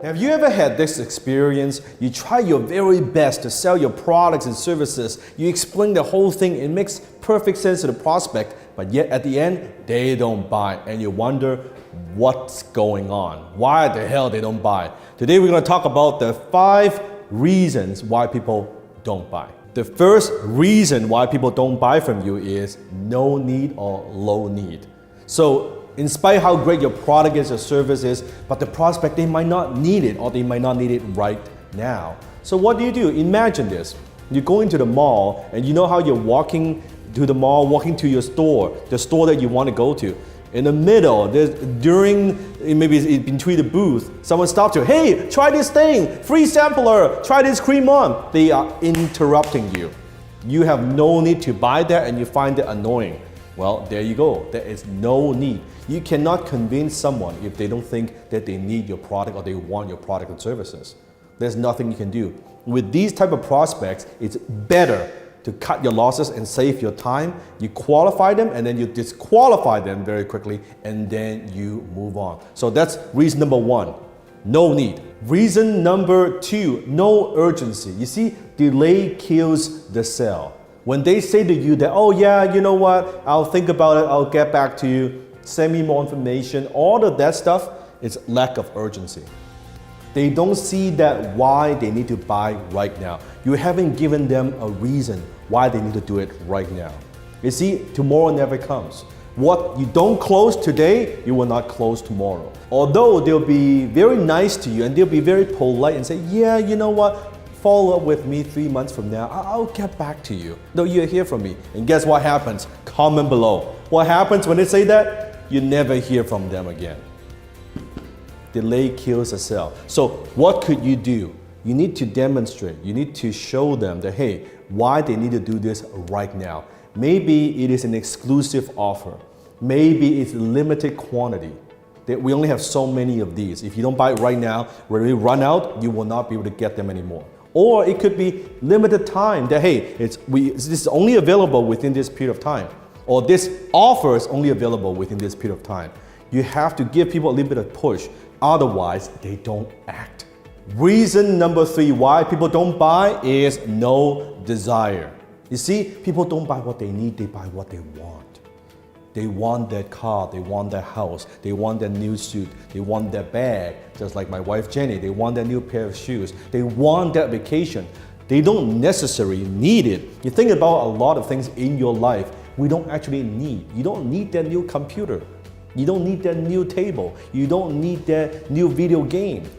Have you ever had this experience? You try your very best to sell your products and services. You explain the whole thing. It makes perfect sense to the prospect, but yet at the end, they don't buy. And you wonder what's going on. Why the hell they don't buy? Today we're going to talk about the 5 reasons why people don't buy. The first reason why people don't buy from you is no need or low need. So in spite of how great your product is or service is, but the prospect, they might not need it or they might not need it right now. So what do? Imagine this. You go into the mall and you know how you're walking to the mall, walking to your store, the store that you want to go to. In the middle, maybe between the booth, someone stops you. Hey, try this thing, free sampler, try this cream on. They are interrupting you. You have no need to buy that and you find it annoying. Well, there you go. There is no need. You cannot convince someone if they don't think that they need your product or they want your product and services. There's nothing you can do. With these type of prospects, it's better to cut your losses and save your time. You qualify them and then you disqualify them very quickly and then you move on. So that's reason number 1, no need. Reason number 2, no urgency. You see, delay kills the sale. When they say to you that, oh yeah, you know what, I'll think about it, I'll get back to you, send me more information, all of that stuff is lack of urgency. They don't see that why they need to buy right now. You haven't given them a reason why they need to do it right now. You see, tomorrow never comes. What you don't close today, you will not close tomorrow. Although they'll be very nice to you and they'll be very polite and say, yeah, you know what, follow up with me 3 months from now, I'll get back to you. No, you hear from me. And guess what happens? Comment below. What happens when they say that? You never hear from them again. Delay kills a sale. So what could you do? You need to demonstrate. You need to show them that, hey, why they need to do this right now. Maybe it is an exclusive offer. Maybe it's limited quantity. That we only have so many of these. If you don't buy it right now, when we run out, you will not be able to get them anymore. Or it could be limited time that, hey, this is only available within this period of time. Or this offer is only available within this period of time. You have to give people a little bit of push. Otherwise, they don't act. Reason number 3 why people don't buy is no desire. You see, people don't buy what they need, they buy what they want. They want that car, they want that house, they want that new suit, they want that bag, just like my wife Jenny, they want that new pair of shoes, they want that vacation. They don't necessarily need it. You think about a lot of things in your life we don't actually need. You don't need that new computer. You don't need that new table. You don't need that new video game.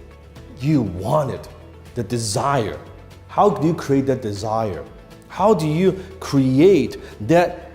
You want it, the desire. How do you create that desire? How do you create that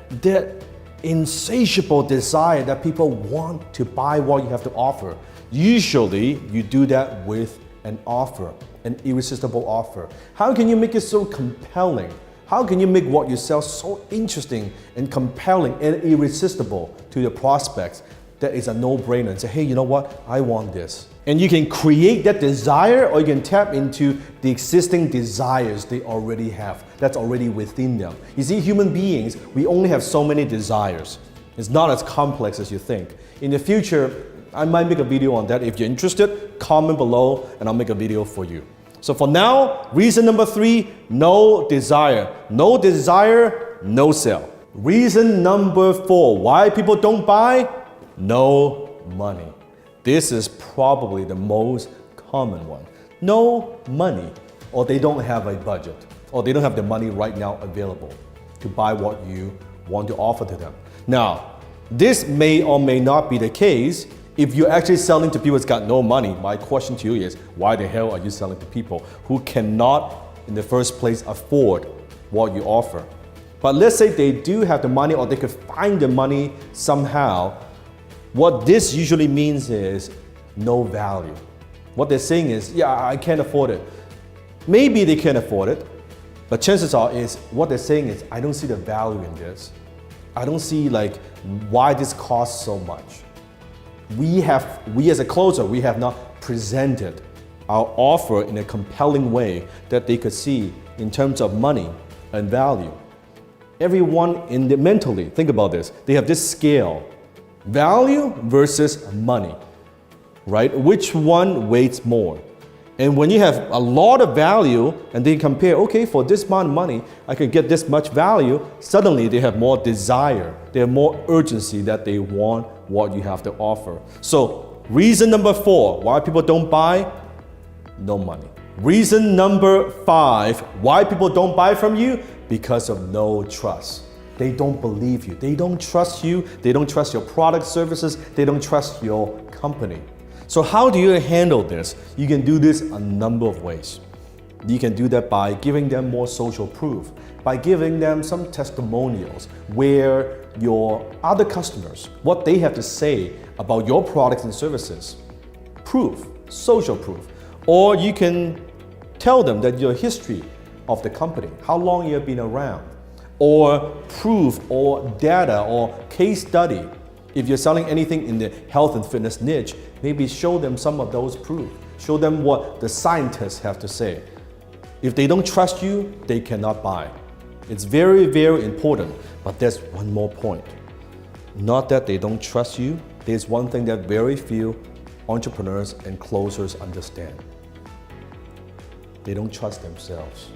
insatiable desire that people want to buy what you have to offer? Usually, you do that with an offer, an irresistible offer. How can you make it so compelling? How can you make what you sell so interesting and compelling and irresistible to your prospects that is a no-brainer and say, hey, you know what? I want this. And you can create that desire or you can tap into the existing desires they already have, that's already within them. You see, human beings, we only have so many desires. It's not as complex as you think. In the future, I might make a video on that. If you're interested, comment below and I'll make a video for you. So for now, reason number 3, no desire. No desire, no sale. Reason number 4, why people don't buy? No money. This is probably the most common one. No money, or they don't have a budget, or they don't have the money right now available to buy what you want to offer to them. Now, this may or may not be the case. If you're actually selling to people who's got no money, my question to you is, why the hell are you selling to people who cannot, in the first place, afford what you offer? But let's say they do have the money or they could find the money somehow. What this usually means is no value. What they're saying is, yeah, I can't afford it. Maybe they can afford it, but chances are is what they're saying is, I don't see the value in this. I don't see like why this costs so much. We as a closer, we have not presented our offer in a compelling way that they could see in terms of money and value. Everyone mentally, think about this, they have this scale. Value versus money, right? Which one weighs more? And when you have a lot of value and they compare, okay, for this amount of money, I could get this much value, suddenly they have more desire, they have more urgency that they want what you have to offer. So reason number 4, why people don't buy? No money. Reason number 5, why people don't buy from you? Because of no trust. They don't believe you. They don't trust you. They don't trust your product, services. They don't trust your company. So how do you handle this? You can do this a number of ways. You can do that by giving them more social proof, by giving them some testimonials where your other customers, what they have to say about your products and services. Proof, social proof. Or you can tell them that your history of the company, how long you have been around, or proof or data or case study. If you're selling anything in the health and fitness niche, maybe show them some of those proof. Show them what the scientists have to say. If they don't trust you, they cannot buy. It's very, very important. But there's one more point. Not that they don't trust you. There's one thing that very few entrepreneurs and closers understand. They don't trust themselves.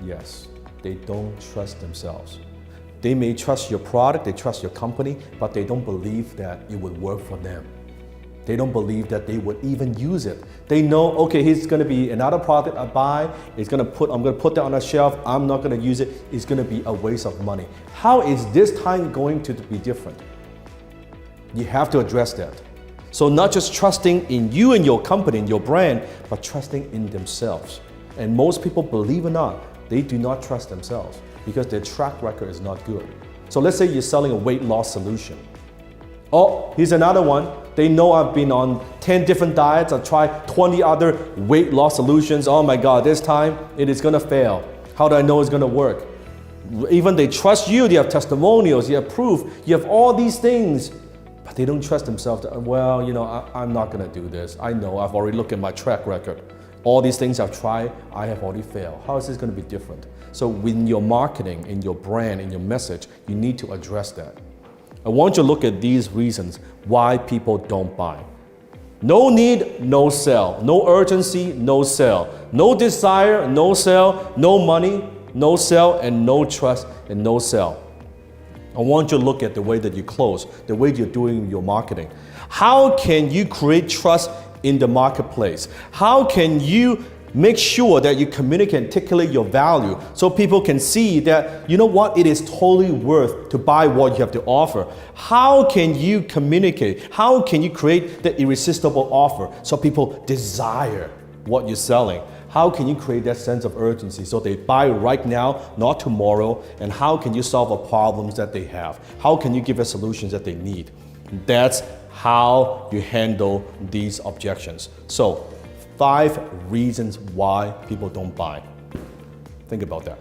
Yes, they don't trust themselves. They may trust your product, they trust your company, but they don't believe that it would work for them. They don't believe that they would even use it. They know, okay, here's gonna be another product I buy, I'm gonna put that on a shelf, I'm not gonna use it, it's gonna be a waste of money. How is this time going to be different? You have to address that. So not just trusting in you and your company and your brand, but trusting in themselves. And most people, believe it or not, they do not trust themselves because their track record is not good. So let's say you're selling a weight loss solution. Oh, here's another one. They know I've been on 10 different diets, I've tried 20 other weight loss solutions. Oh my God, this time it is gonna fail. How do I know it's gonna work? Even they trust you, they have testimonials, you have proof, you have all these things, but they don't trust themselves. Well, I'm not gonna do this. I know, I've already looked at my track record. All these things I've tried, I have already failed. How is this gonna be different? So in your marketing, in your brand, in your message, you need to address that. I want you to look at these reasons why people don't buy. No need, no sell. No urgency, no sell. No desire, no sell. No money, no sell. And no trust, and no sell. I want you to look at the way that you close, the way you're doing your marketing. How can you create trust in the marketplace? How can you make sure that you communicate and articulate your value so people can see that, you know what, it is totally worth to buy what you have to offer? How can you communicate? How can you create the irresistible offer so people desire what you're selling? How can you create that sense of urgency so they buy right now, not tomorrow? And how can you solve the problems that they have? How can you give the solutions that they need? That's how you handle these objections. So, 5 reasons why people don't buy. Think about that.